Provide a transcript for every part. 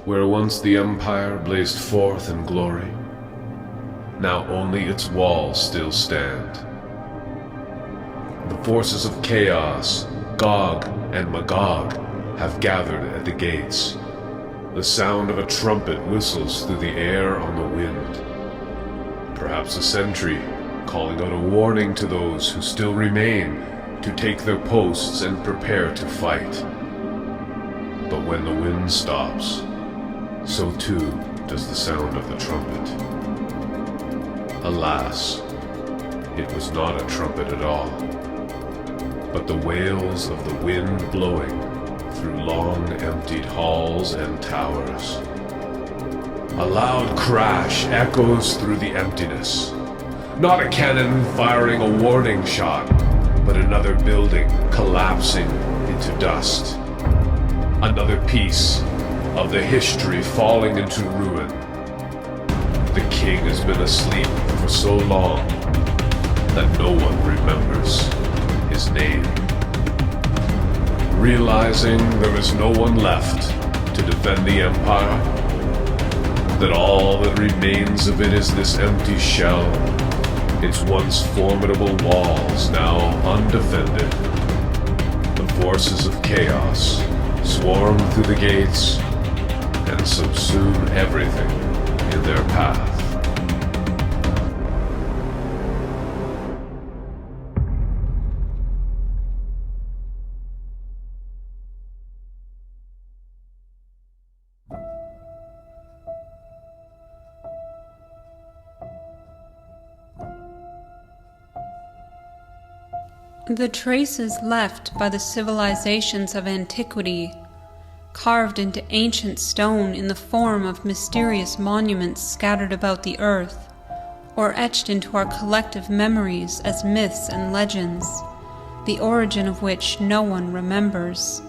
where once the empire blazed forth in glory, now only its walls still stand. The forces of chaos, Gog and Magog, have gathered at the gates. The sound of a trumpet whistles through the air on the wind. Perhaps a sentry calling out a warning to those who still remain to take their posts and prepare to fight. But when the wind stops, so too does the sound of the trumpet. Alas, it was not a trumpet at all, but the wails of the wind blowing through long emptied halls and towers. A loud crash echoes through the emptiness. Not a cannon firing a warning shot, but another building collapsing into dust. Another piece of the history falling into ruin. The king has been asleep for so long that no one remembers his name. Realizing there is no one left to defend the empire, that all that remains of it is this empty shell, its once formidable walls now undefended, the forces of chaos swarm through the gates and subsume everything in their path. The traces left by the civilizations of antiquity, carved into ancient stone in the form of mysterious monuments scattered about the earth, or etched into our collective memories as myths and legends, the origin of which no one remembers,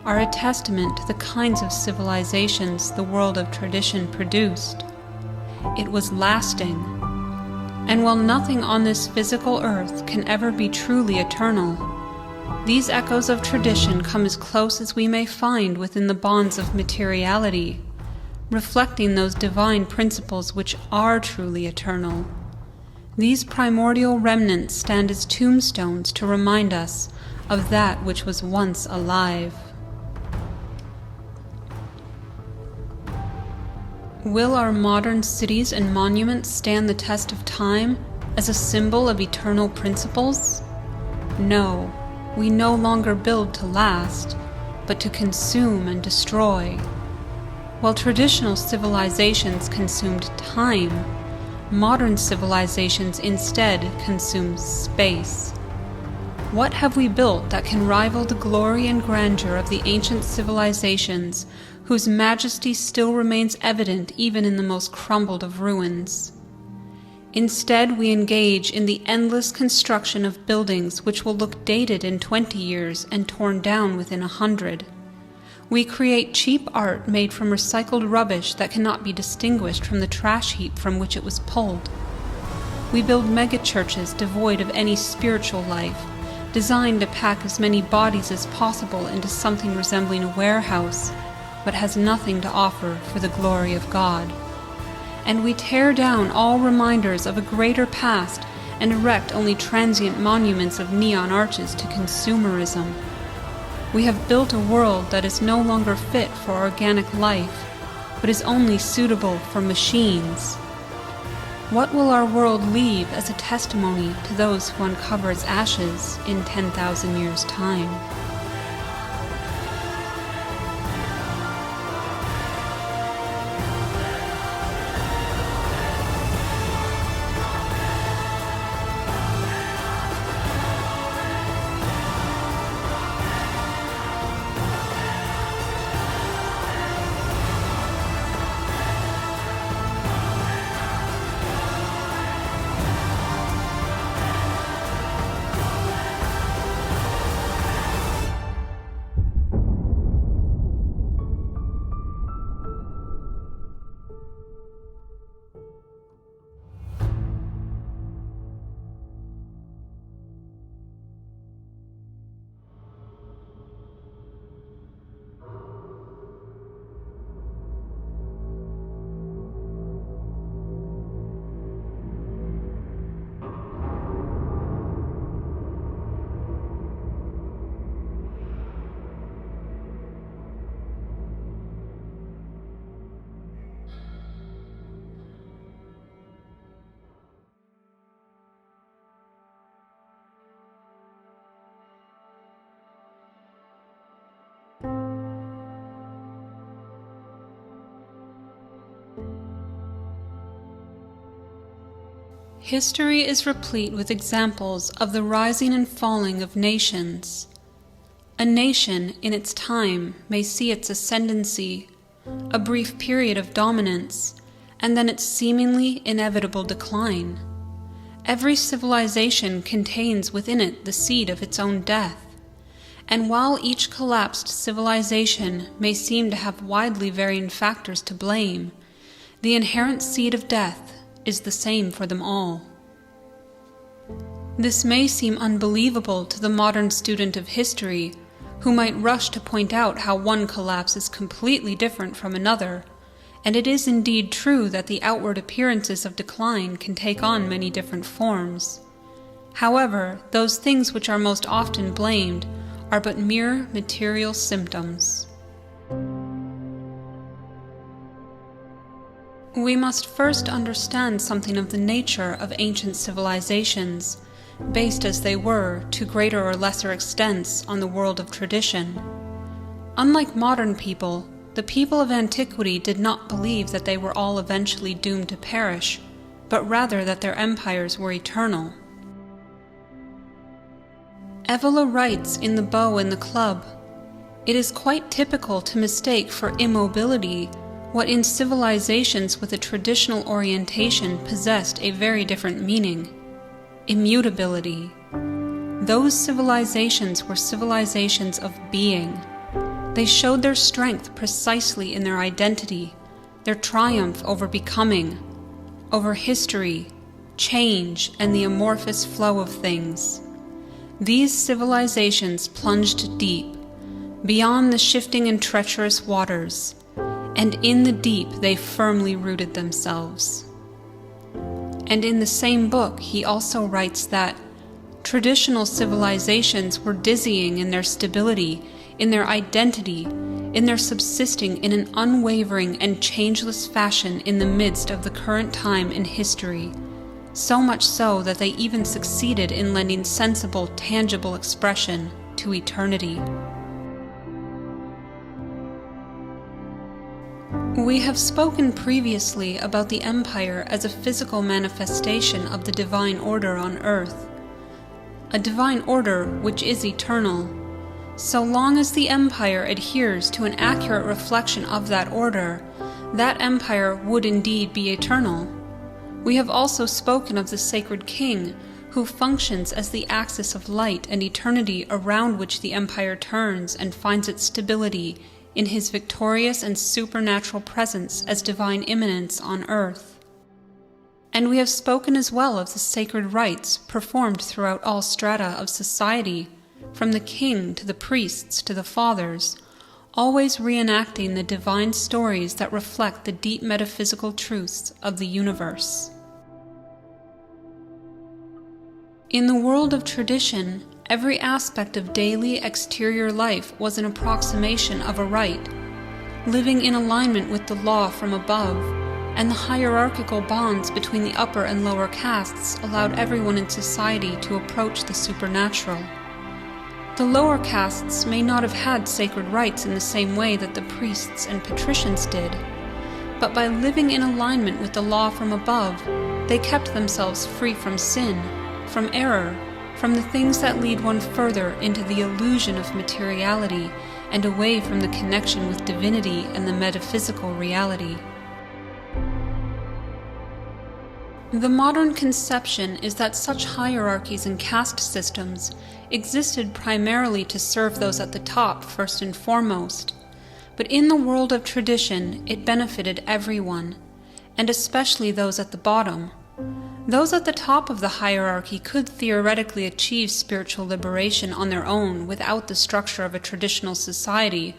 are a testament to the kinds of civilizations the world of tradition produced. It was lasting. And while nothing on this physical earth can ever be truly eternal, these echoes of tradition come as close as we may find within the bonds of materiality, reflecting those divine principles which are truly eternal. These primordial remnants stand as tombstones to remind us of that which was once alive. Will our modern cities and monuments stand the test of time as a symbol of eternal principles? No, we no longer build to last, but to consume and destroy. While traditional civilizations consumed time, modern civilizations instead consume space. What have we built that can rival the glory and grandeur of the ancient civilizations whose majesty still remains evident even in the most crumbled of ruins? Instead, we engage in the endless construction of buildings which will look dated in 20 years and torn down within 100. We create cheap art made from recycled rubbish that cannot be distinguished from the trash heap from which it was pulled. We build megachurches devoid of any spiritual life, designed to pack as many bodies as possible into something resembling a warehouse, but has nothing to offer for the glory of God. And we tear down all reminders of a greater past and erect only transient monuments of neon arches to consumerism. We have built a world that is no longer fit for organic life, but is only suitable for machines. What will our world leave as a testimony to those who uncover its ashes in 10,000 years' time? History is replete with examples of the rising and falling of nations. A nation, in its time, may see its ascendancy, a brief period of dominance, and then its seemingly inevitable decline. Every civilization contains within it the seed of its own death, and while each collapsed civilization may seem to have widely varying factors to blame, the inherent seed of death is the same for them all. This may seem unbelievable to the modern student of history, who might rush to point out how one collapse is completely different from another, and it is indeed true that the outward appearances of decline can take on many different forms. However, those things which are most often blamed are but mere material symptoms. We must first understand something of the nature of ancient civilizations, based as they were, to greater or lesser extents, on the world of tradition. Unlike modern people, the people of antiquity did not believe that they were all eventually doomed to perish, but rather that their empires were eternal. Evola writes in The Bow and the Club, "It is quite typical to mistake for immobility what in civilizations with a traditional orientation possessed a very different meaning: immutability. Those civilizations were civilizations of being. They showed their strength precisely in their identity, their triumph over becoming, over history, change, and the amorphous flow of things. These civilizations plunged deep, beyond the shifting and treacherous waters, and in the deep they firmly rooted themselves." And in the same book he also writes that traditional civilizations were dizzying in their stability, in their identity, in their subsisting in an unwavering and changeless fashion in the midst of the current time in history, so much so that they even succeeded in lending sensible, tangible expression to eternity. We have spoken previously about the empire as a physical manifestation of the divine order on earth, a divine order which is eternal. So long as the empire adheres to an accurate reflection of that order, that empire would indeed be eternal. We have also spoken of the sacred king, who functions as the axis of light and eternity around which the empire turns and finds its stability in his victorious and supernatural presence as divine immanence on earth. And we have spoken as well of the sacred rites performed throughout all strata of society, from the king to the priests to the fathers, always reenacting the divine stories that reflect the deep metaphysical truths of the universe. In the world of tradition, every aspect of daily exterior life was an approximation of a rite, living in alignment with the law from above, and the hierarchical bonds between the upper and lower castes allowed everyone in society to approach the supernatural. The lower castes may not have had sacred rites in the same way that the priests and patricians did, but by living in alignment with the law from above, they kept themselves free from sin, from error, from the things that lead one further into the illusion of materiality and away from the connection with divinity and the metaphysical reality. The modern conception is that such hierarchies and caste systems existed primarily to serve those at the top first and foremost, but in the world of tradition it benefited everyone, and especially those at the bottom. Those at the top of the hierarchy could theoretically achieve spiritual liberation on their own without the structure of a traditional society,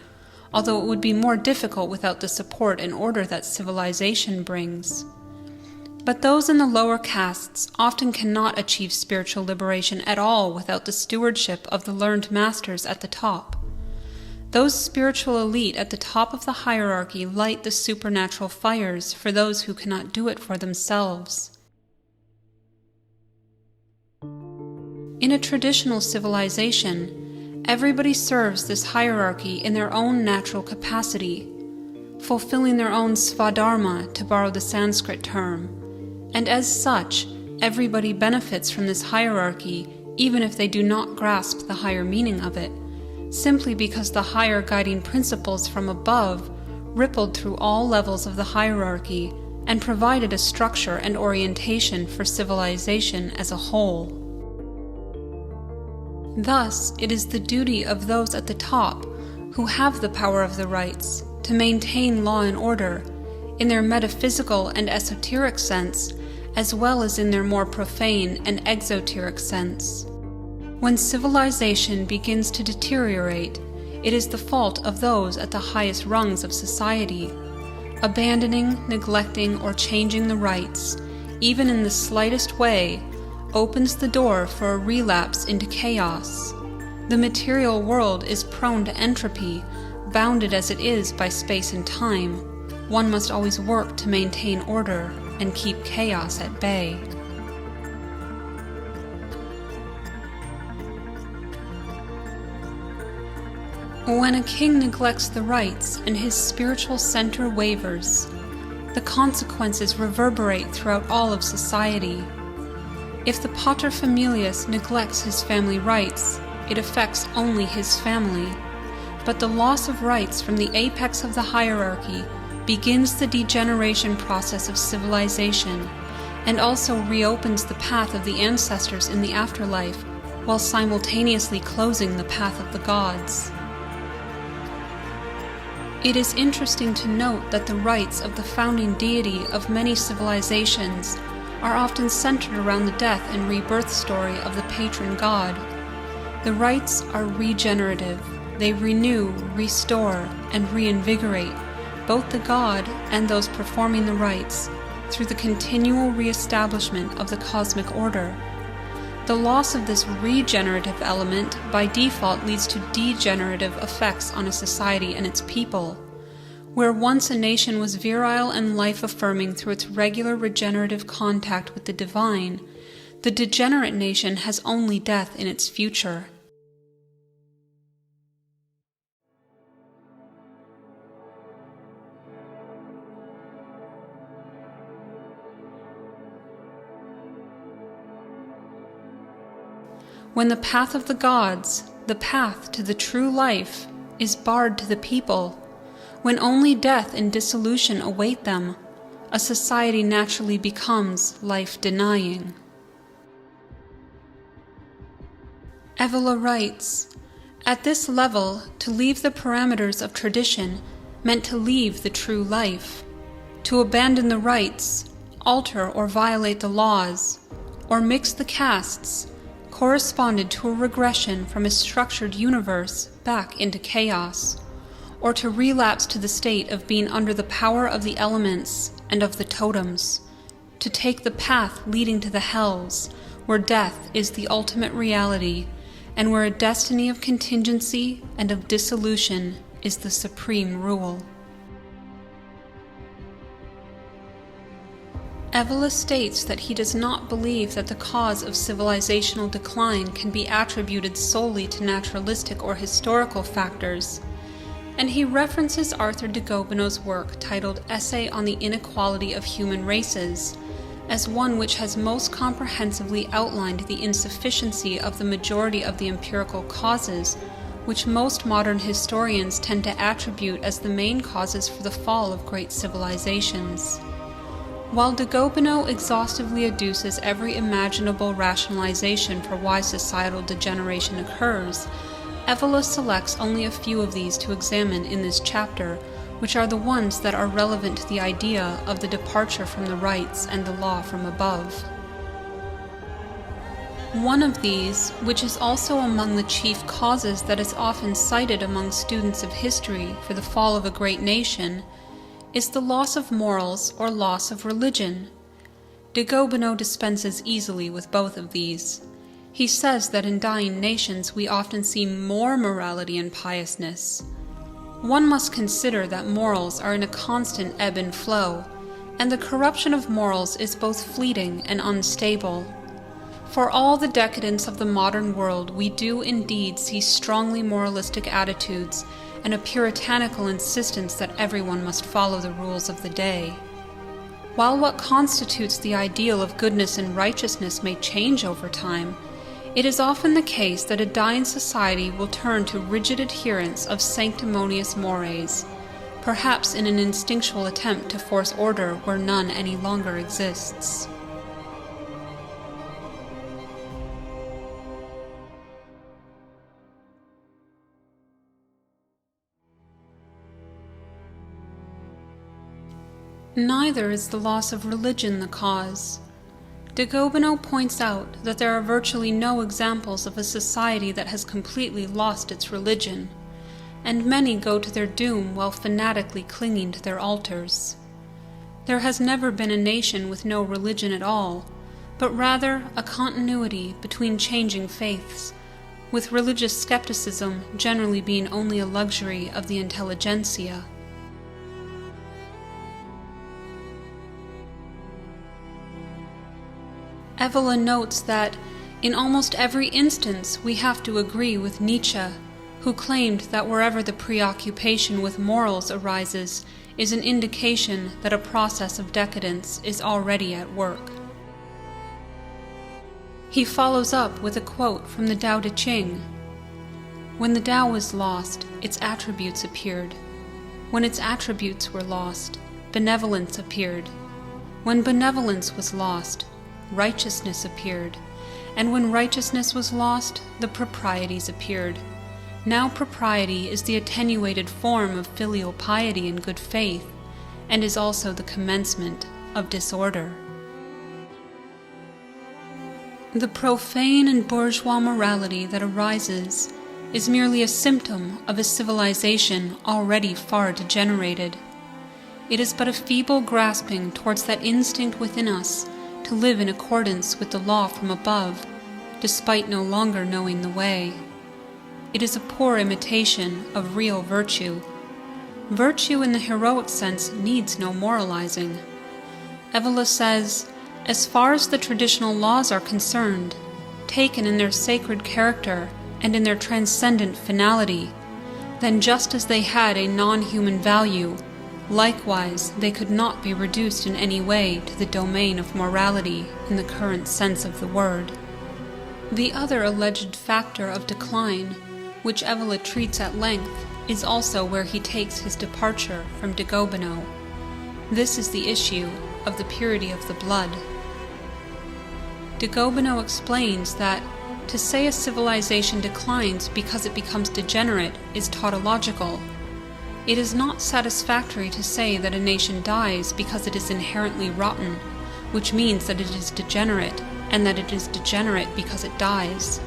although it would be more difficult without the support and order that civilization brings. But those in the lower castes often cannot achieve spiritual liberation at all without the stewardship of the learned masters at the top. Those spiritual elite at the top of the hierarchy light the supernatural fires for those who cannot do it for themselves. In a traditional civilization, everybody serves this hierarchy in their own natural capacity, fulfilling their own svadharma, to borrow the Sanskrit term, and as such, Everybody benefits from this hierarchy, even if they do not grasp the higher meaning of it, simply because the higher guiding principles from above rippled through all levels of the hierarchy and provided a structure and orientation for civilization as a whole. Thus, it is the duty of those at the top, who have the power of the rights, to maintain law and order, in their metaphysical and esoteric sense, as well as in their more profane and exoteric sense. When civilization begins to deteriorate, it is the fault of those at the highest rungs of society. Abandoning, neglecting, or changing the rights, even in the slightest way, opens the door for a relapse into chaos. The material world is prone to entropy, bounded as it is by space and time. One must always work to maintain order and keep chaos at bay. When a king neglects the rights and his spiritual center wavers, the consequences reverberate throughout all of society. If the paterfamilias neglects his family rights, it affects only his family. But the loss of rights from the apex of the hierarchy begins the degeneration process of civilization, and also reopens the path of the ancestors in the afterlife, while simultaneously closing the path of the gods. It is interesting to note that the rights of the founding deity of many civilizations are often centered around the death and rebirth story of the patron god. The rights are regenerative. They renew, restore, and reinvigorate both the god and those performing the rites through the continual reestablishment of the cosmic order. The loss of this regenerative element by default leads to degenerative effects on a society and its people. Where once a nation was virile and life-affirming through its regular regenerative contact with the divine, the degenerate nation has only death in its future. When the path of the gods, the path to the true life, is barred to the people, when only death and dissolution await them, a society naturally becomes life-denying. Evola writes, "At this level, to leave the parameters of tradition meant to leave the true life. To abandon the rights, alter or violate the laws, or mix the castes, corresponded to a regression from a structured universe back into chaos, or to relapse to the state of being under the power of the elements and of the totems, to take the path leading to the hells, where death is the ultimate reality, and where a destiny of contingency and of dissolution is the supreme rule." Evola states that he does not believe that the cause of civilizational decline can be attributed solely to naturalistic or historical factors, and he references Arthur de Gobineau's work titled Essay on the Inequality of Human Races as one which has most comprehensively outlined the insufficiency of the majority of the empirical causes which most modern historians tend to attribute as the main causes for the fall of great civilizations. While de Gobineau exhaustively adduces every imaginable rationalization for why societal degeneration occurs, Evola selects only a few of these to examine in this chapter, which are the ones that are relevant to the idea of the departure from the rights and the law from above. One of these, which is also among the chief causes that is often cited among students of history for the fall of a great nation, is the loss of morals or loss of religion. De Gobineau dispenses easily with both of these. He says that in dying nations we often see more morality and piousness. One must consider that morals are in a constant ebb and flow, and the corruption of morals is both fleeting and unstable. For all the decadence of the modern world, we do indeed see strongly moralistic attitudes and a puritanical insistence that everyone must follow the rules of the day. While what constitutes the ideal of goodness and righteousness may change over time, it is often the case that a dying society will turn to rigid adherence of sanctimonious mores, perhaps in an instinctual attempt to force order where none any longer exists. Neither is the loss of religion the cause. De Gobineau points out that there are virtually no examples of a society that has completely lost its religion, and many go to their doom while fanatically clinging to their altars. There has never been a nation with no religion at all, but rather a continuity between changing faiths, with religious skepticism generally being only a luxury of the intelligentsia. Evola notes that, in almost every instance, we have to agree with Nietzsche, who claimed that wherever the preoccupation with morals arises is an indication that a process of decadence is already at work. He follows up with a quote from the Tao Te Ching. When the Tao was lost, its attributes appeared. When its attributes were lost, benevolence appeared. When benevolence was lost, righteousness appeared, and when righteousness was lost, the proprieties appeared. Now propriety is the attenuated form of filial piety and good faith, and is also the commencement of disorder. The profane and bourgeois morality that arises is merely a symptom of a civilization already far degenerated. It is but a feeble grasping towards that instinct within us to live in accordance with the law from above, despite no longer knowing the way. It is a poor imitation of real virtue. Virtue in the heroic sense needs no moralizing. Evola says, as far as the traditional laws are concerned, taken in their sacred character and in their transcendent finality, then just as they had a non-human value, likewise, they could not be reduced in any way to the domain of morality in the current sense of the word. The other alleged factor of decline, which Evola treats at length, is also where he takes his departure from de Gobineau. This is the issue of the purity of the blood. De Gobineau explains that to say a civilization declines because it becomes degenerate is tautological. It is not satisfactory to say that a nation dies because it is inherently rotten, which means that it is degenerate, and that it is degenerate because it dies.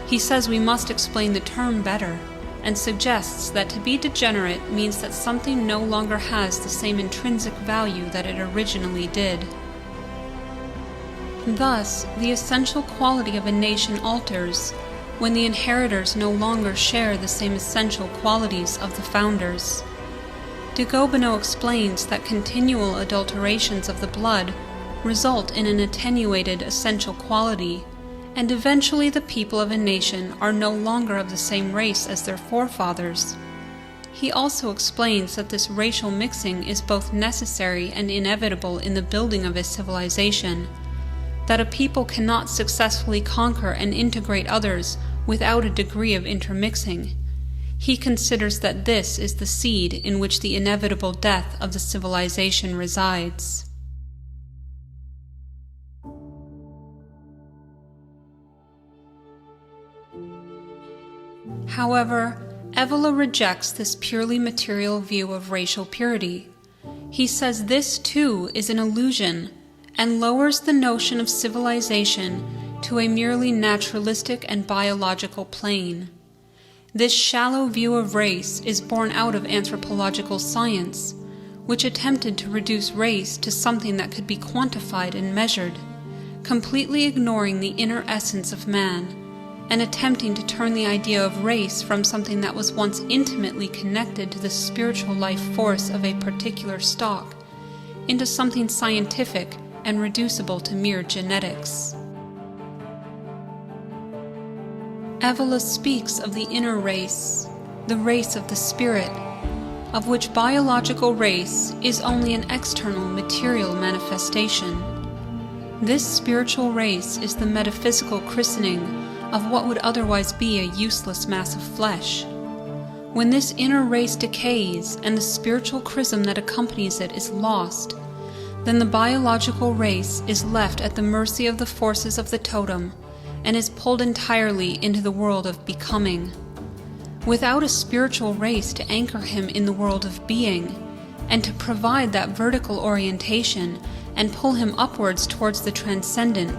He says we must explain the term better, and suggests that to be degenerate means that something no longer has the same intrinsic value that it originally did. Thus, the essential quality of a nation alters when the inheritors no longer share the same essential qualities of the founders. De Gobineau explains that continual adulterations of the blood result in an attenuated essential quality, and eventually the people of a nation are no longer of the same race as their forefathers. He also explains that this racial mixing is both necessary and inevitable in the building of a civilization, that a people cannot successfully conquer and integrate others without a degree of intermixing. He considers that this is the seed in which the inevitable death of the civilization resides. However, Evola rejects this purely material view of racial purity. He says this too is an illusion, and lowers the notion of civilization to a merely naturalistic and biological plane. This shallow view of race is born out of anthropological science, which attempted to reduce race to something that could be quantified and measured, completely ignoring the inner essence of man, and attempting to turn the idea of race from something that was once intimately connected to the spiritual life force of a particular stock into something scientific and reducible to mere genetics. Evola speaks of the inner race, the race of the spirit, of which biological race is only an external material manifestation. This spiritual race is the metaphysical christening of what would otherwise be a useless mass of flesh. When this inner race decays and the spiritual chrism that accompanies it is lost, then the biological race is left at the mercy of the forces of the totem and is pulled entirely into the world of becoming. Without a spiritual race to anchor him in the world of being, and to provide that vertical orientation and pull him upwards towards the transcendent,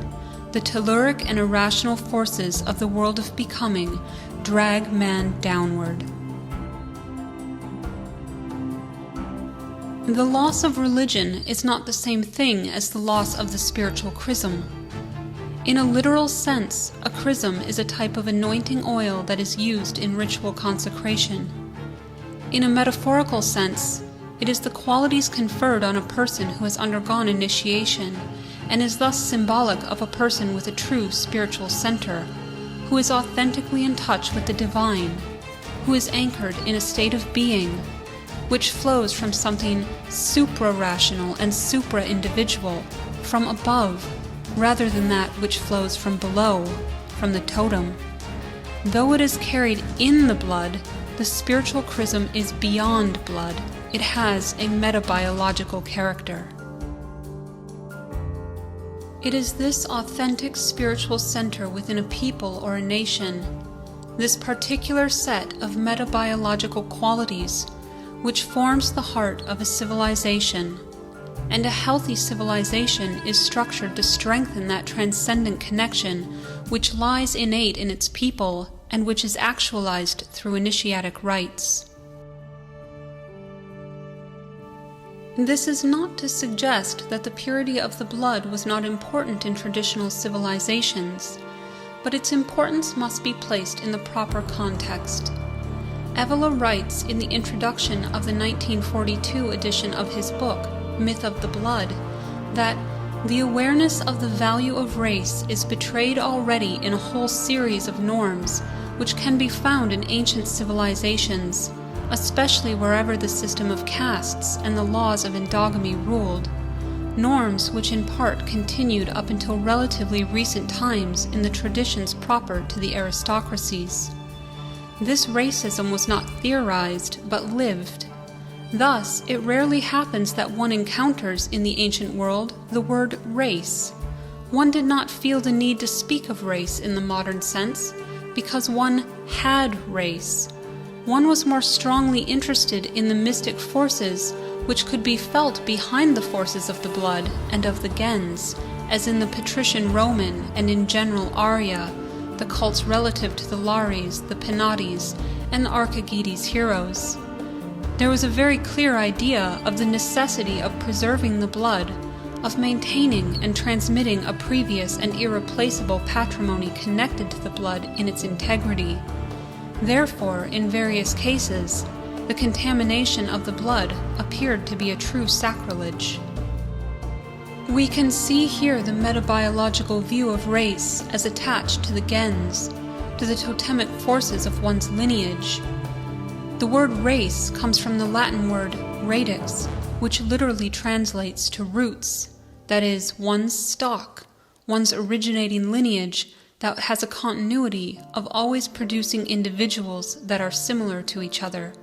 the telluric and irrational forces of the world of becoming drag man downward. The loss of religion is not the same thing as the loss of the spiritual chrism. In a literal sense, a chrism is a type of anointing oil that is used in ritual consecration. In a metaphorical sense, it is the qualities conferred on a person who has undergone initiation, and is thus symbolic of a person with a true spiritual center, who is authentically in touch with the divine, who is anchored in a state of being, which flows from something supra-rational and supra-individual, from above, rather than that which flows from below, from the totem. Though it is carried in the blood, the spiritual chrism is beyond blood. It has a metabiological character. It is this authentic spiritual center within a people or a nation, this particular set of metabiological qualities, which forms the heart of a civilization, and a healthy civilization is structured to strengthen that transcendent connection which lies innate in its people and which is actualized through initiatic rites. This is not to suggest that the purity of the blood was not important in traditional civilizations, but its importance must be placed in the proper context. Evola writes in the introduction of the 1942 edition of his book, Myth of the Blood, that the awareness of the value of race is betrayed already in a whole series of norms which can be found in ancient civilizations, especially wherever the system of castes and the laws of endogamy ruled, norms which in part continued up until relatively recent times in the traditions proper to the aristocracies. This racism was not theorized, but lived. Thus, it rarely happens that one encounters in the ancient world the word race. One did not feel the need to speak of race in the modern sense, because one had race. One was more strongly interested in the mystic forces which could be felt behind the forces of the blood and of the gens, as in the patrician Roman and in general Arya, the cults relative to the Lares, the Penates, and the Archigetes heroes. There was a very clear idea of the necessity of preserving the blood, of maintaining and transmitting a previous and irreplaceable patrimony connected to the blood in its integrity. Therefore, in various cases, the contamination of the blood appeared to be a true sacrilege. We can see here the metabiological view of race as attached to the gens, to the totemic forces of one's lineage. The word race comes from the Latin word radix, which literally translates to roots, that is, one's stock, one's originating lineage that has a continuity of always producing individuals that are similar to each other.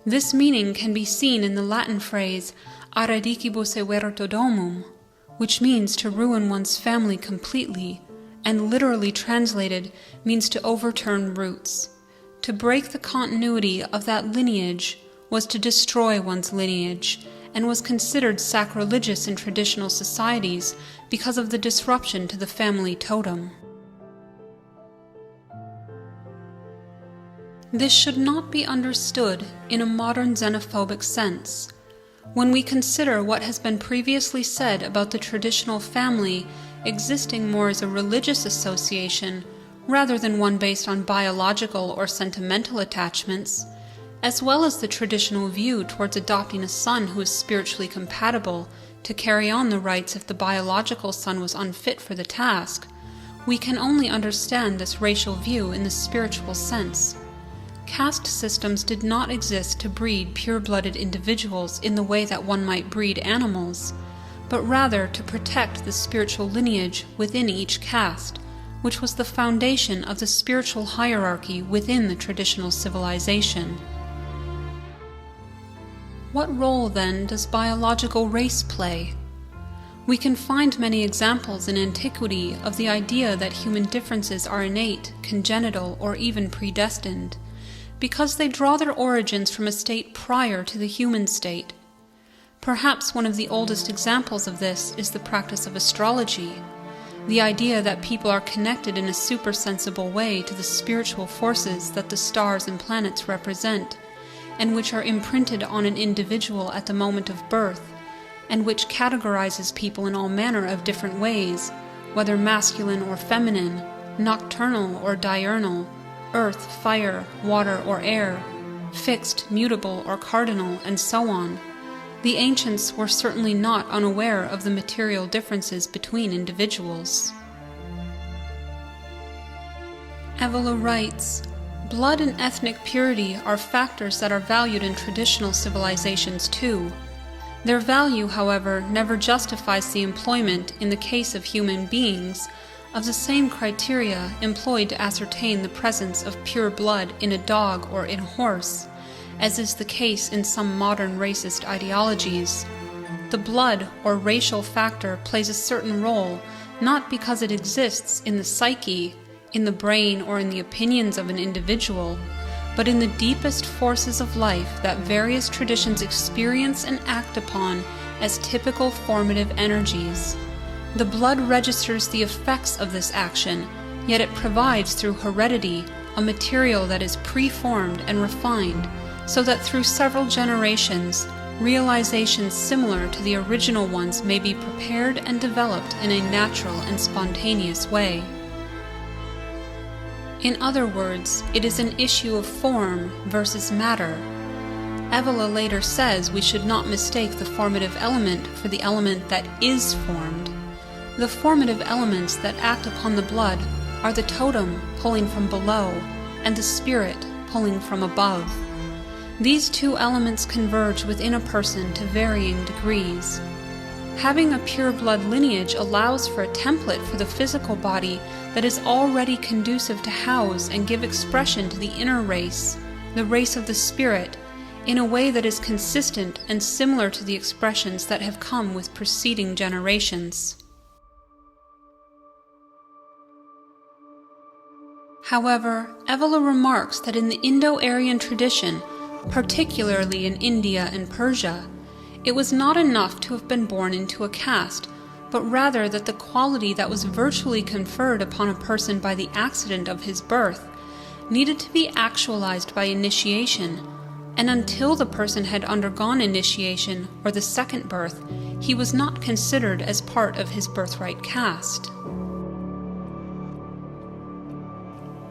This meaning can be seen in the Latin phrase "aradicibus everto domum," which means to ruin one's family completely, and literally translated means to overturn roots. To break the continuity of that lineage was to destroy one's lineage, and was considered sacrilegious in traditional societies because of the disruption to the family totem. This should not be understood in a modern xenophobic sense. When we consider what has been previously said about the traditional family existing more as a religious association rather than one based on biological or sentimental attachments, as well as the traditional view towards adopting a son who is spiritually compatible to carry on the rites if the biological son was unfit for the task, we can only understand this racial view in the spiritual sense. caste systems did not exist to breed pure-blooded individuals in the way that one might breed animals, but rather to protect the spiritual lineage within each caste, which was the foundation of the spiritual hierarchy within the traditional civilization. What role, then, does biological race play? We can find many examples in antiquity of the idea that human differences are innate, congenital, or even predestined, because they draw their origins from a state prior to the human state. Perhaps one of the oldest examples of this is the practice of astrology, the idea that people are connected in a supersensible way to the spiritual forces that the stars and planets represent, and which are imprinted on an individual at the moment of birth, and which categorizes people in all manner of different ways, whether masculine or feminine, nocturnal or diurnal, earth, fire, water, or air, fixed, mutable, or cardinal, and so on. The ancients were certainly not unaware of the material differences between individuals. Evola writes, "Blood and ethnic purity are factors that are valued in traditional civilizations too. Their value, however, never justifies the employment, in the case of human beings, of the same criteria employed to ascertain the presence of pure blood in a dog or in a horse, as is the case in some modern racist ideologies. The blood or racial factor plays a certain role, not because it exists in the psyche, in the brain, or in the opinions of an individual, but in the deepest forces of life that various traditions experience and act upon as typical formative energies. The blood registers the effects of this action, yet it provides through heredity a material that is preformed and refined, so that through several generations, realizations similar to the original ones may be prepared and developed in a natural and spontaneous way." In other words, it is an issue of form versus matter. Evola later says we should not mistake the formative element for the element that is formed. The formative elements that act upon the blood are the totem pulling from below and the spirit pulling from above. These two elements converge within a person to varying degrees. Having a pure blood lineage allows for a template for the physical body that is already conducive to house and give expression to the inner race, the race of the spirit, in a way that is consistent and similar to the expressions that have come with preceding generations. However, Evola remarks that in the Indo-Aryan tradition, particularly in India and Persia, it was not enough to have been born into a caste, but rather that the quality that was virtually conferred upon a person by the accident of his birth needed to be actualized by initiation, and until the person had undergone initiation or the second birth, he was not considered as part of his birthright caste.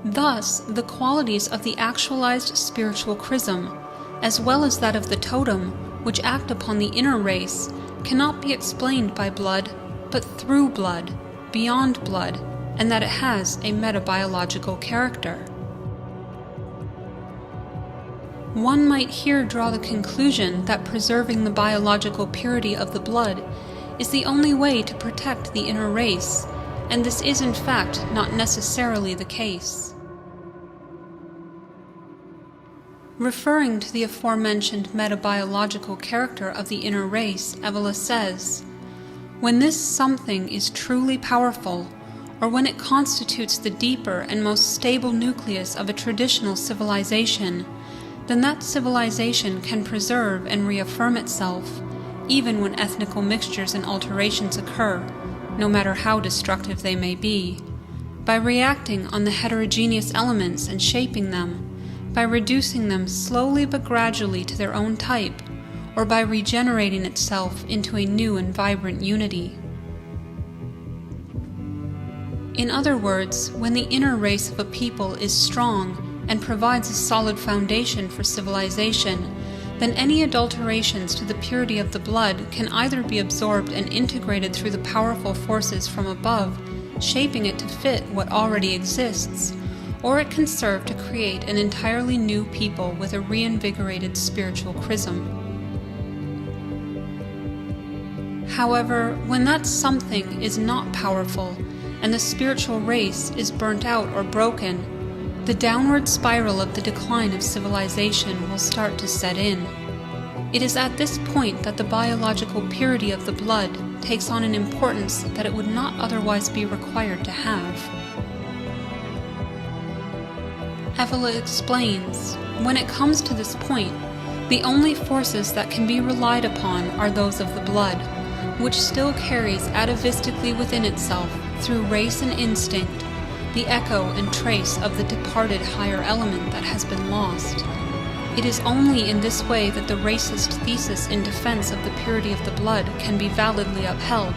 Thus, the qualities of the actualized spiritual chrism, as well as that of the totem, which act upon the inner race, cannot be explained by blood, but through blood, beyond blood, and that it has a metabiological character. One might here draw the conclusion that preserving the biological purity of the blood is the only way to protect the inner race, and this is in fact not necessarily the case. Referring to the aforementioned metabiological character of the inner race, Evola says, "When this something is truly powerful, or when it constitutes the deeper and most stable nucleus of a traditional civilization, then that civilization can preserve and reaffirm itself, even when ethnical mixtures and alterations occur, no matter how destructive they may be, by reacting on the heterogeneous elements and shaping them, by reducing them slowly but gradually to their own type, or by regenerating itself into a new and vibrant unity." In other words, when the inner race of a people is strong and provides a solid foundation for civilization, then any adulterations to the purity of the blood can either be absorbed and integrated through the powerful forces from above, shaping it to fit what already exists, or it can serve to create an entirely new people with a reinvigorated spiritual chrism. However, when that something is not powerful, and the spiritual race is burnt out or broken, the downward spiral of the decline of civilization will start to set in. It is at this point that the biological purity of the blood takes on an importance that it would not otherwise be required to have. Evola explains, when it comes to this point, the only forces that can be relied upon are those of the blood, which still carries atavistically within itself, through race and instinct, the echo and trace of the departed higher element that has been lost. It is only in this way that the racist thesis in defense of the purity of the blood can be validly upheld,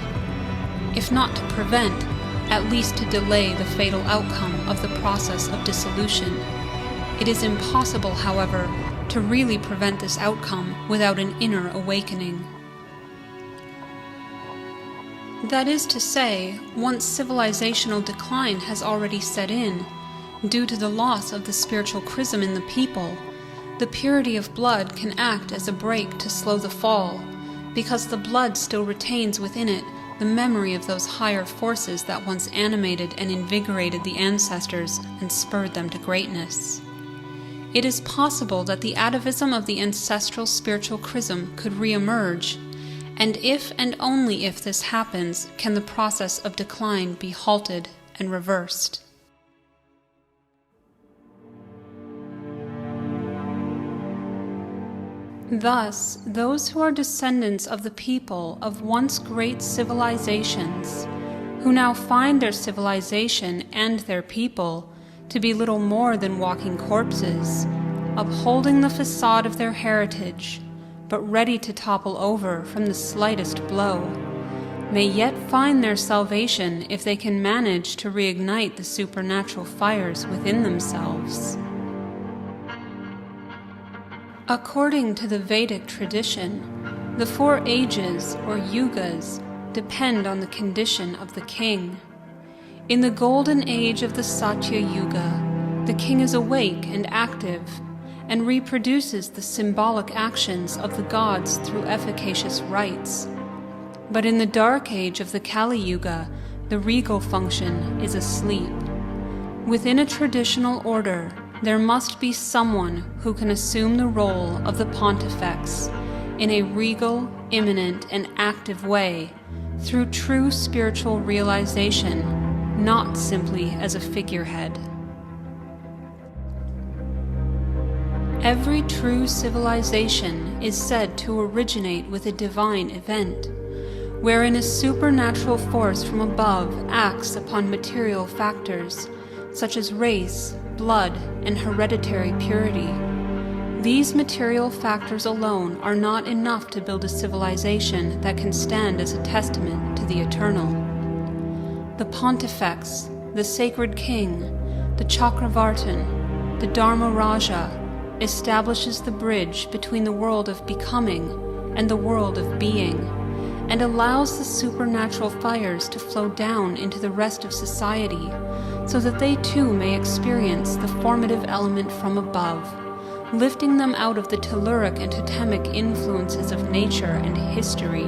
if not to prevent, at least to delay the fatal outcome of the process of dissolution. It is impossible, however, to really prevent this outcome without an inner awakening. That is to say, once civilizational decline has already set in, due to the loss of the spiritual chrism in the people, the purity of blood can act as a brake to slow the fall, because the blood still retains within it the memory of those higher forces that once animated and invigorated the ancestors and spurred them to greatness. It is possible that the atavism of the ancestral spiritual chrism could re-emerge, and if and only if this happens can the process of decline be halted and reversed. Thus, those who are descendants of the people of once great civilizations, who now find their civilization and their people to be little more than walking corpses, upholding the facade of their heritage, but ready to topple over from the slightest blow, may yet find their salvation if they can manage to reignite the supernatural fires within themselves. According to the Vedic tradition, the 4 ages, or yugas, depend on the condition of the king. In the golden age of the Satya Yuga, the king is awake and active, and reproduces the symbolic actions of the gods through efficacious rites. But in the dark age of the Kali Yuga, the regal function is asleep. Within a traditional order, there must be someone who can assume the role of the pontifex in a regal, imminent, and active way, through true spiritual realization, not simply as a figurehead. Every true civilization is said to originate with a divine event, wherein a supernatural force from above acts upon material factors, such as race, blood, and hereditary purity. These material factors alone are not enough to build a civilization that can stand as a testament to the eternal. The pontifex, the sacred king, the chakravartin, the dharma raja, establishes the bridge between the world of becoming and the world of being, and allows the supernatural fires to flow down into the rest of society, so that they too may experience the formative element from above, lifting them out of the telluric and totemic influences of nature and history,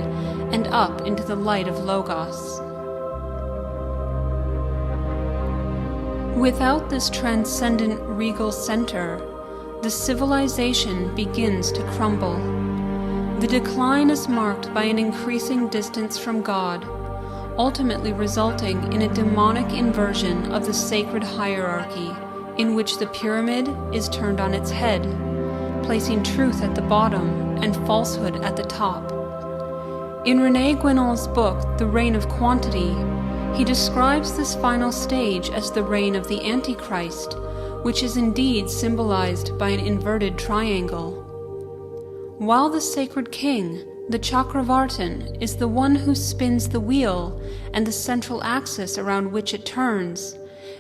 and up into the light of Logos. Without this transcendent regal center, the civilization begins to crumble. The decline is marked by an increasing distance from God, ultimately resulting in a demonic inversion of the sacred hierarchy, in which the pyramid is turned on its head, placing truth at the bottom and falsehood at the top. In René Guénon's book, The Reign of Quantity, he describes this final stage as the reign of the Antichrist, which is indeed symbolized by an inverted triangle. While the sacred king, the chakravartin, is the one who spins the wheel and the central axis around which it turns,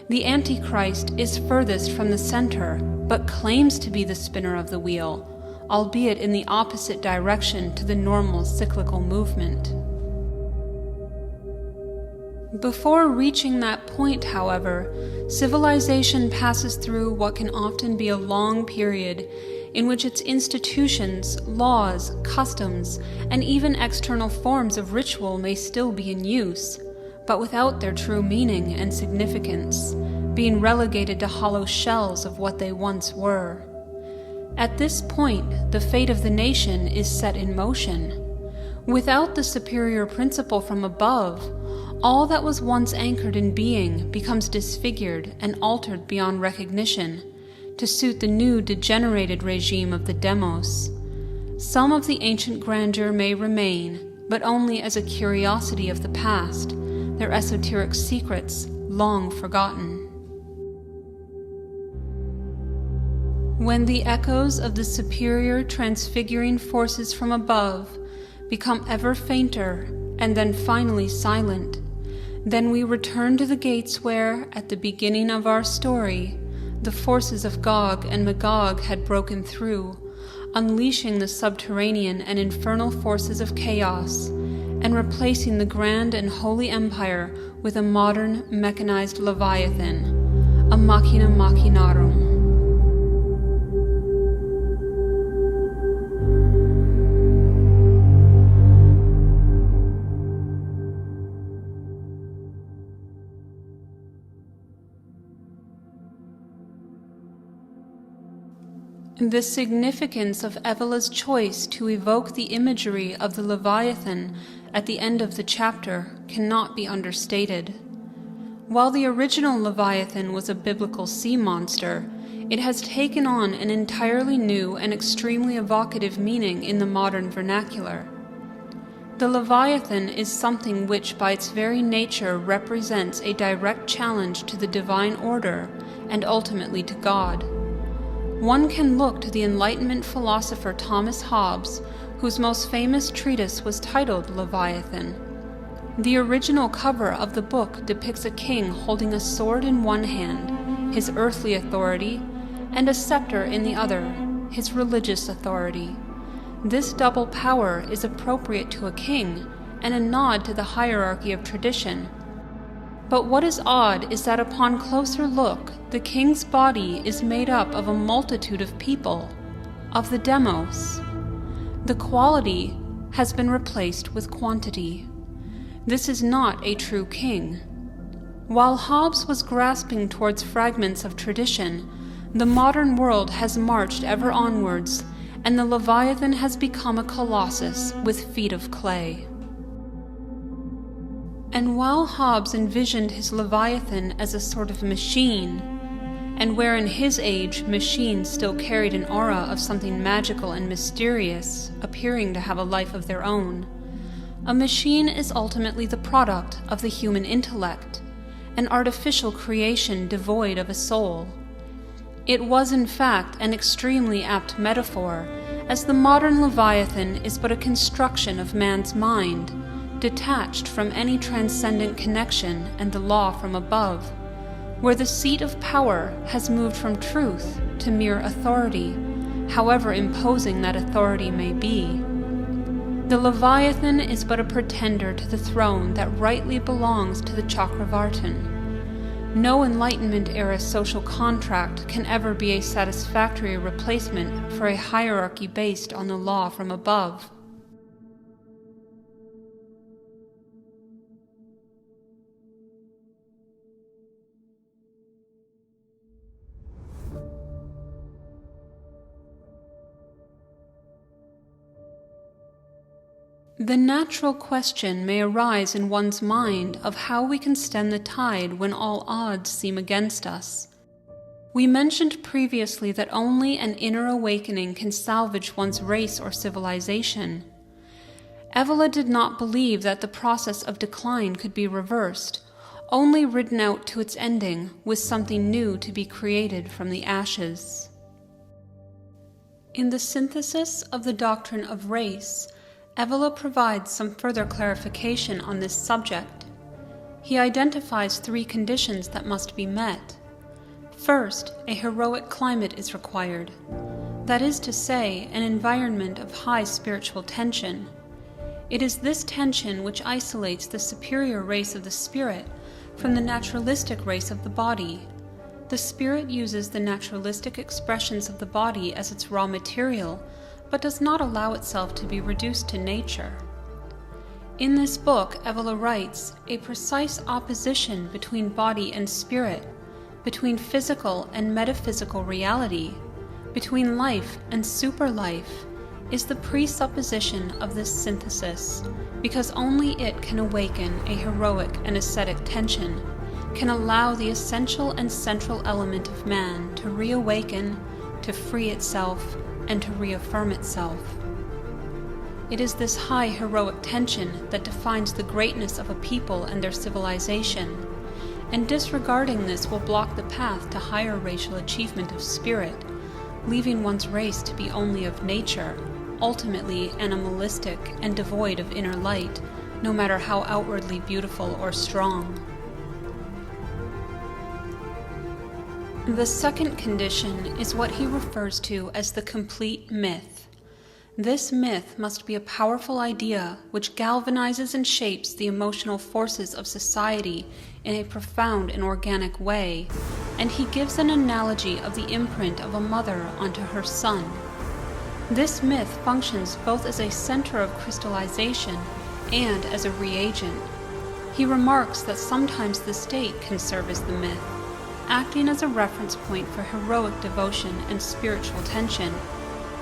the Antichrist is furthest from the center, but claims to be the spinner of the wheel, albeit in the opposite direction to the normal cyclical movement. Before reaching that point, however, civilization passes through what can often be a long period in which its institutions, laws, customs, and even external forms of ritual may still be in use, but without their true meaning and significance, being relegated to hollow shells of what they once were. At this point, the fate of the nation is set in motion. Without the superior principle from above, all that was once anchored in being becomes disfigured and altered beyond recognition to suit the new degenerated regime of the demos. Some of the ancient grandeur may remain, but only as a curiosity of the past, their esoteric secrets long forgotten. When the echoes of the superior transfiguring forces from above become ever fainter and then finally silent, then we return to the gates where, at the beginning of our story, the forces of Gog and Magog had broken through, unleashing the subterranean and infernal forces of chaos, and replacing the grand and holy empire with a modern mechanized Leviathan, a machina machinarum. The significance of Evola's choice to evoke the imagery of the Leviathan at the end of the chapter cannot be understated. While the original Leviathan was a biblical sea monster, it has taken on an entirely new and extremely evocative meaning in the modern vernacular. The Leviathan is something which by its very nature represents a direct challenge to the divine order and ultimately to God. One can look to the Enlightenment philosopher Thomas Hobbes, whose most famous treatise was titled Leviathan. The original cover of the book depicts a king holding a sword in one hand, his earthly authority, and a scepter in the other, his religious authority. This double power is appropriate to a king and a nod to the hierarchy of tradition. But what is odd is that upon closer look, the king's body is made up of a multitude of people, of the demos. The quality has been replaced with quantity. This is not a true king. While Hobbes was grasping towards fragments of tradition, the modern world has marched ever onwards, and the Leviathan has become a colossus with feet of clay. And while Hobbes envisioned his Leviathan as a sort of machine, and where in his age machines still carried an aura of something magical and mysterious, appearing to have a life of their own, a machine is ultimately the product of the human intellect, an artificial creation devoid of a soul. It was in fact an extremely apt metaphor, as the modern Leviathan is but a construction of man's mind, detached from any transcendent connection and the law from above, where the seat of power has moved from truth to mere authority, however imposing that authority may be. The Leviathan is but a pretender to the throne that rightly belongs to the Chakravartin. No Enlightenment-era social contract can ever be a satisfactory replacement for a hierarchy based on the law from above. The natural question may arise in one's mind of how we can stem the tide when all odds seem against us. We mentioned previously that only an inner awakening can salvage one's race or civilization. Evola did not believe that the process of decline could be reversed, only ridden out to its ending with something new to be created from the ashes. In the synthesis of the doctrine of race, Evola provides some further clarification on this subject. He identifies 3 conditions that must be met. First, a heroic climate is required. That is to say, an environment of high spiritual tension. It is this tension which isolates the superior race of the spirit from the naturalistic race of the body. The spirit uses the naturalistic expressions of the body as its raw material, but does not allow itself to be reduced to nature. In this book, Evola writes, a precise opposition between body and spirit, between physical and metaphysical reality, between life and superlife, is the presupposition of this synthesis, because only it can awaken a heroic and ascetic tension, can allow the essential and central element of man to reawaken, to free itself, and to reaffirm itself. It is this high heroic tension that defines the greatness of a people and their civilization, and disregarding this will block the path to higher racial achievement of spirit, leaving one's race to be only of nature, ultimately animalistic and devoid of inner light, no matter how outwardly beautiful or strong. The second condition is what he refers to as the complete myth. This myth must be a powerful idea which galvanizes and shapes the emotional forces of society in a profound and organic way, and he gives an analogy of the imprint of a mother onto her son. This myth functions both as a center of crystallization and as a reagent. He remarks that sometimes the state can serve as the myth, acting as a reference point for heroic devotion and spiritual tension,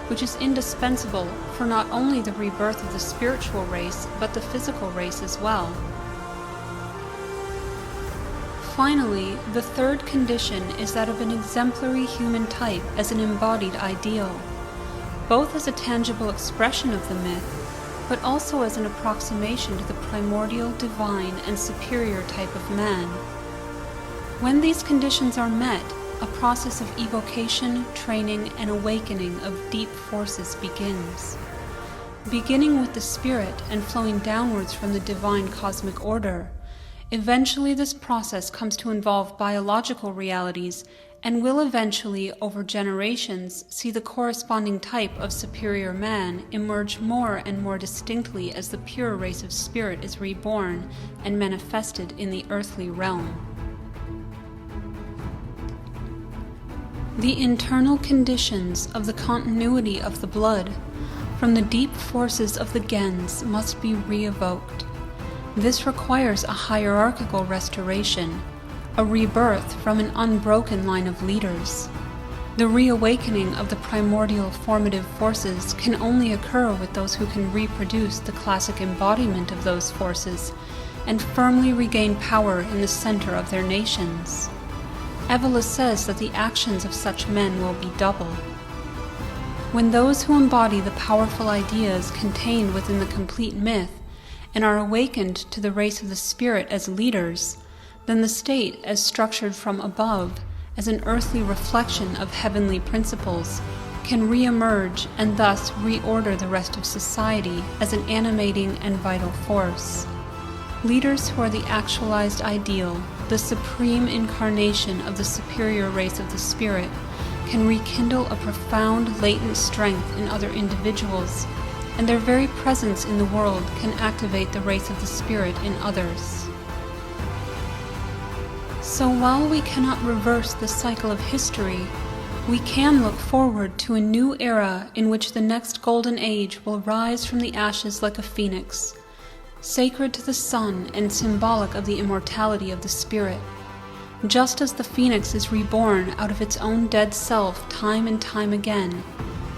which is indispensable for not only the rebirth of the spiritual race, but the physical race as well. Finally, the third condition is that of an exemplary human type as an embodied ideal, both as a tangible expression of the myth, but also as an approximation to the primordial, divine, and superior type of man. When these conditions are met, a process of evocation, training, and awakening of deep forces begins. Beginning with the spirit and flowing downwards from the divine cosmic order, eventually this process comes to involve biological realities and will eventually, over generations, see the corresponding type of superior man emerge more and more distinctly as the pure race of spirit is reborn and manifested in the earthly realm. The internal conditions of the continuity of the blood from the deep forces of the gens must be re-evoked. This requires a hierarchical restoration, a rebirth from an unbroken line of leaders. The reawakening of the primordial formative forces can only occur with those who can reproduce the classic embodiment of those forces and firmly regain power in the center of their nations. Evola says that the actions of such men will be double. When those who embody the powerful ideas contained within the complete myth and are awakened to the race of the spirit as leaders, then the state, as structured from above, as an earthly reflection of heavenly principles, can re-emerge and thus reorder the rest of society as an animating and vital force. Leaders who are the actualized ideal, the supreme incarnation of the superior race of the spirit, can rekindle a profound latent strength in other individuals, and their very presence in the world can activate the race of the spirit in others. So while we cannot reverse the cycle of history, we can look forward to a new era in which the next golden age will rise from the ashes like a phoenix, sacred to the sun and symbolic of the immortality of the spirit. Just as the phoenix is reborn out of its own dead self time and time again,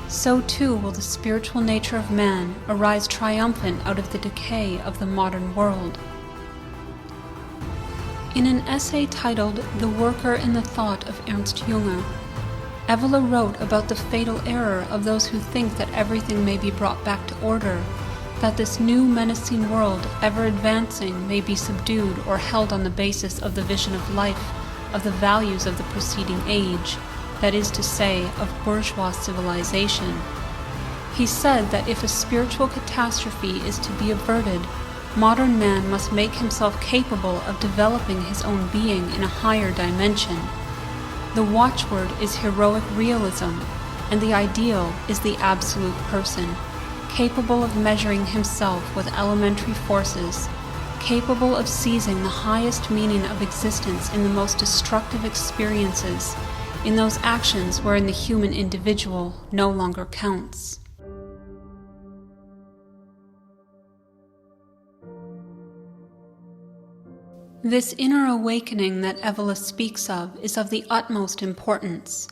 so too will the spiritual nature of man arise triumphant out of the decay of the modern world. In an essay titled "The Worker in the Thought of Ernst Jünger," Evola wrote about the fatal error of those who think that everything may be brought back to order, that this new menacing world, ever advancing, may be subdued or held on the basis of the vision of life, of the values of the preceding age, that is to say, of bourgeois civilization. He said that if a spiritual catastrophe is to be averted, modern man must make himself capable of developing his own being in a higher dimension. The watchword is heroic realism, and the ideal is the absolute person. capable of measuring himself with elementary forces, capable of seizing the highest meaning of existence in the most destructive experiences, in those actions wherein the human individual no longer counts. This inner awakening that Evola speaks of is of the utmost importance,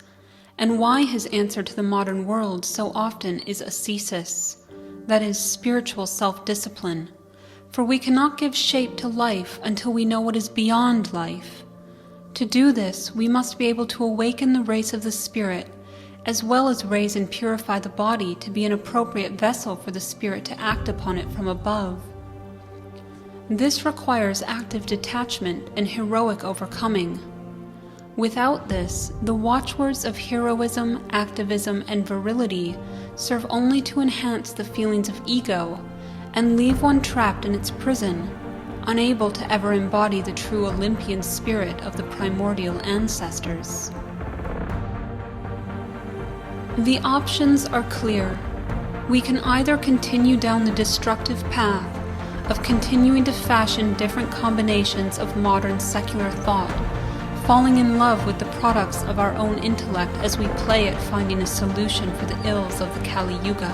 and why his answer to the modern world so often is ascesis, that is, spiritual self-discipline, for we cannot give shape to life until we know what is beyond life. To do this, we must be able to awaken the race of the spirit, as well as raise and purify the body to be an appropriate vessel for the spirit to act upon it from above. This requires active detachment and heroic overcoming. Without this, the watchwords of heroism, activism, and virility serve only to enhance the feelings of ego and leave one trapped in its prison, unable to ever embody the true Olympian spirit of the primordial ancestors. The options are clear. We can either continue down the destructive path of continuing to fashion different combinations of modern secular thought, falling in love with the products of our own intellect as we play at finding a solution for the ills of the Kali Yuga.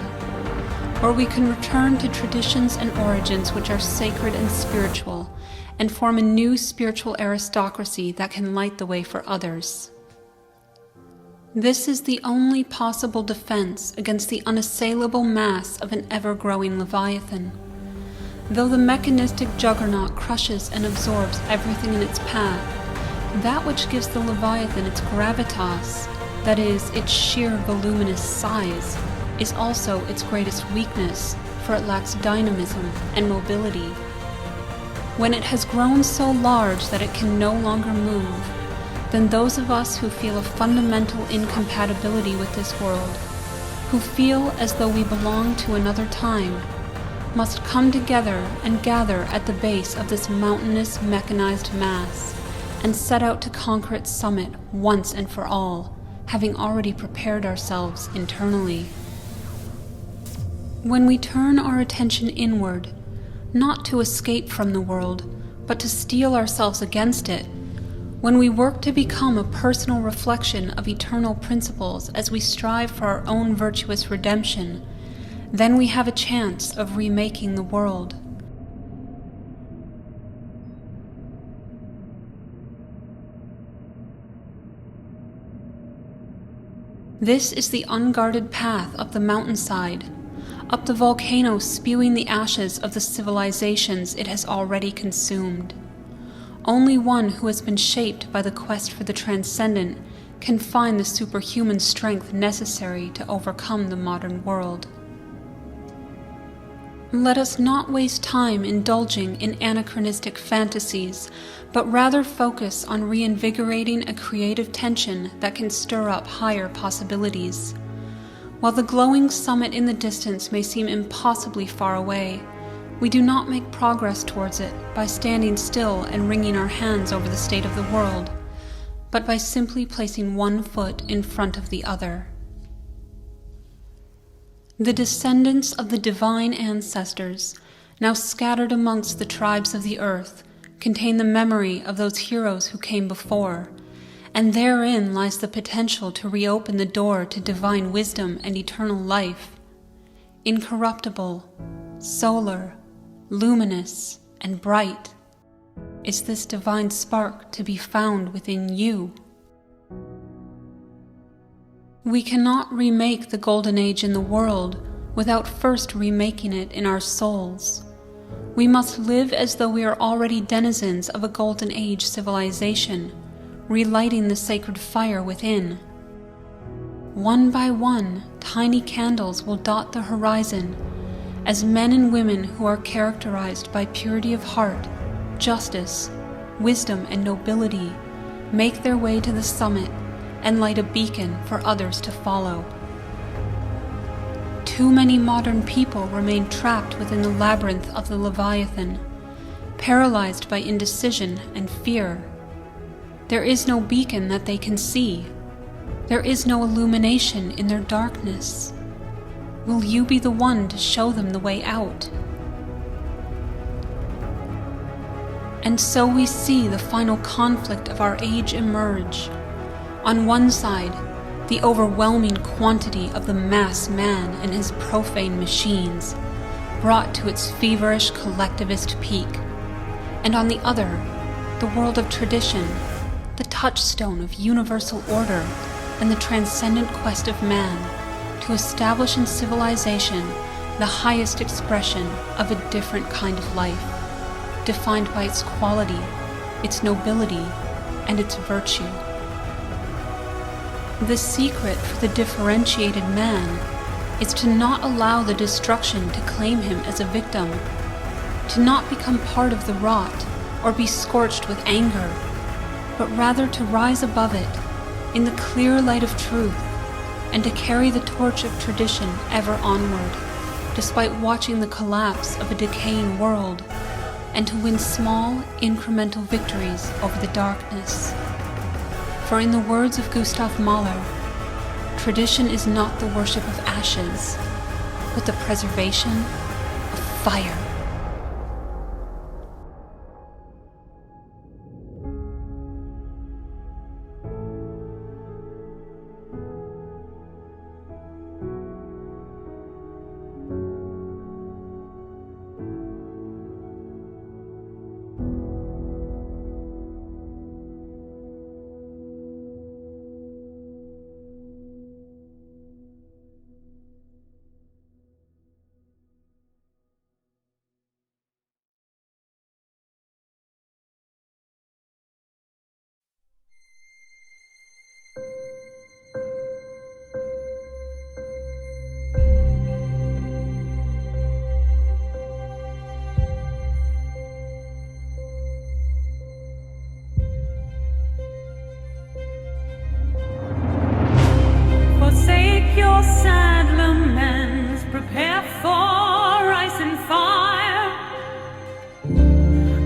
Or we can return to traditions and origins which are sacred and spiritual, and form a new spiritual aristocracy that can light the way for others. This is the only possible defense against the unassailable mass of an ever-growing Leviathan. Though the mechanistic juggernaut crushes and absorbs everything in its path, that which gives the Leviathan its gravitas, that is, its sheer voluminous size, is also its greatest weakness, for it lacks dynamism and mobility. When it has grown so large that it can no longer move, then those of us who feel a fundamental incompatibility with this world, who feel as though we belong to another time, must come together and gather at the base of this mountainous mechanized mass, and set out to conquer its summit once and for all, having already prepared ourselves internally. When we turn our attention inward, not to escape from the world, but to steel ourselves against it, when we work to become a personal reflection of eternal principles as we strive for our own virtuous redemption, then we have a chance of remaking the world. This is the unguarded path up the mountainside, up the volcano spewing the ashes of the civilizations it has already consumed. Only one who has been shaped by the quest for the transcendent can find the superhuman strength necessary to overcome the modern world. Let us not waste time indulging in anachronistic fantasies, but rather focus on reinvigorating a creative tension that can stir up higher possibilities. While the glowing summit in the distance may seem impossibly far away, we do not make progress towards it by standing still and wringing our hands over the state of the world, but by simply placing one foot in front of the other. The descendants of the divine ancestors, now scattered amongst the tribes of the earth, contain the memory of those heroes who came before, and therein lies the potential to reopen the door to divine wisdom and eternal life. Incorruptible, solar, luminous, and bright, is this divine spark to be found within you. We cannot remake the golden age in the world without first remaking it in our souls. We must live as though we are already denizens of a golden age civilization, relighting the sacred fire within. One by one, tiny candles will dot the horizon, as men and women who are characterized by purity of heart, justice, wisdom, and nobility make their way to the summit and light a beacon for others to follow. Too many modern people remain trapped within the labyrinth of the Leviathan, paralyzed by indecision and fear. There is no beacon that they can see. There is no illumination in their darkness. Will you be the one to show them the way out? And so we see the final conflict of our age emerge. On one side, the overwhelming quantity of the mass man and his profane machines, brought to its feverish collectivist peak. And on the other, the world of tradition, the touchstone of universal order and the transcendent quest of man to establish in civilization the highest expression of a different kind of life, defined by its quality, its nobility, and its virtue. The secret for the differentiated man is to not allow the destruction to claim him as a victim, to not become part of the rot or be scorched with anger, but rather to rise above it in the clear light of truth and to carry the torch of tradition ever onward, despite watching the collapse of a decaying world, and to win small, incremental victories over the darkness. For in the words of Gustav Mahler, tradition is not the worship of ashes, but the preservation of fire. Forsake your sad laments, prepare for ice and fire.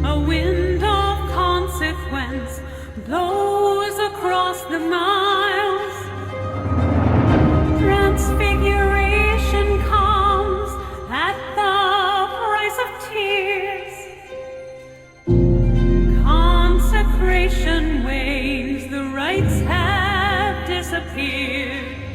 A wind of consequence blows across the miles. Transfiguration comes at the price of tears. Consecration wanes, the rites have disappeared.